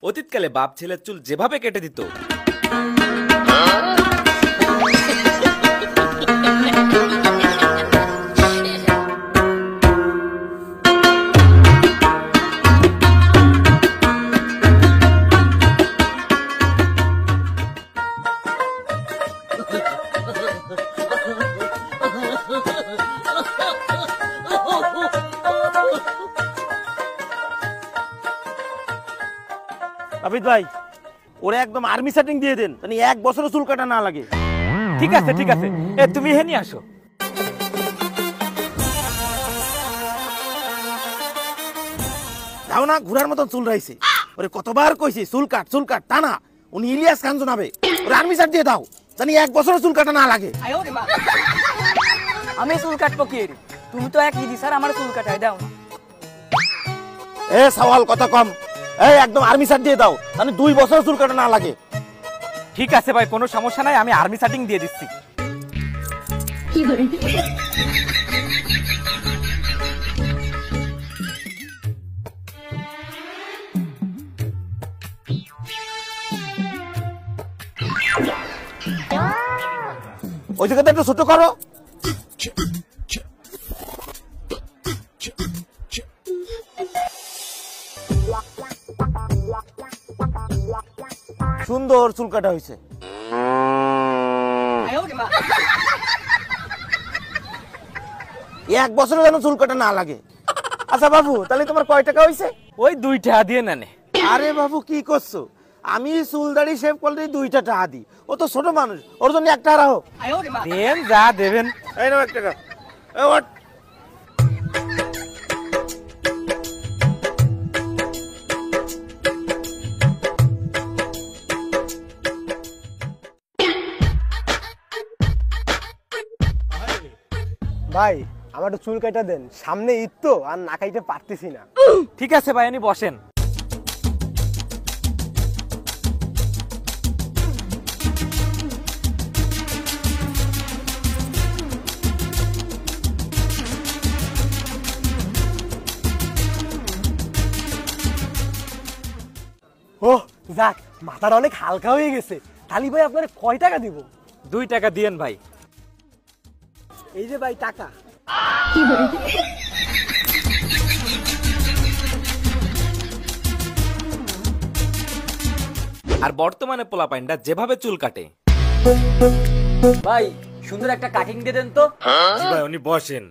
অতীতকালে বাপ ছেলের চুল যেভাবে কেটে দিত, আবিদ ভাই ওরে একদম আর্মি সেটিং দিয়ে দেন, মানে এক বছরও চুল কাটা না লাগে। ঠিক আছে ঠিক আছে, তুমি হেনি আসো। যাও না, ঘোড়ার মতন চুল রাইছে। ওরে কতবার কইছি চুল কাট তা না, উনি ইলিয়াস খান শোনাবে। ওরে আর্মি সেট দিয়ে দাও, জানি এক বছরও চুল কাটা না লাগে। আমি চুল কাটবো কি রে? তুমি তো এক ইদি স্যার আমার চুল কাটাই দাও। এ সওয়াল কথা কম, এই একদম আর্মি সেট দিয়ে দাও, মানে 2 বছর চুল কাটা না লাগে। ঠিক আছে ভাই, কোনো সমস্যা নাই, আমি আর্মি সেটিং দিয়ে দিচ্ছি। ওই জায়গাটা একটু ছোট করো। সুন্দর চুল কাটা হয়েছে। এক বছরে যেন চুল কাটা না লাগে। আচ্ছা বাবু, তাহলে তোমার কয় টাকা হয়েছে? ওই 2 টাকা দিয়ে নেনে। আরে বাবু কি করছো, আমি চুল দাড়ি শেভ করলে 2টা টাকা দিই, ও তো ছোট মানুষ, ওর জন্য 1 টাকা রাখো। দেন যা দেবেন। এই নাও 1 টাকা। এই ওঠ। ভাই আমার একটু চুল কাটা দেন, সামনে ঈদ তো আর না কাইতে পারতেছি না। ঠিক আছে ভাই, আপনি বসেন। ও যাক, মাথাটা অনেক হালকা হয়ে গেছে। তালি ভাই আপনার কয় টাকা দিব? 2 টাকা দিয়েন ভাই। এই যে ভাই টাকা। আর বর্তমানে পোলাপাইনটা যেভাবে চুল কাটে, ভাই সুন্দর একটা কাটিং দিয়ে দেন তো। ভাই উনি বসেন।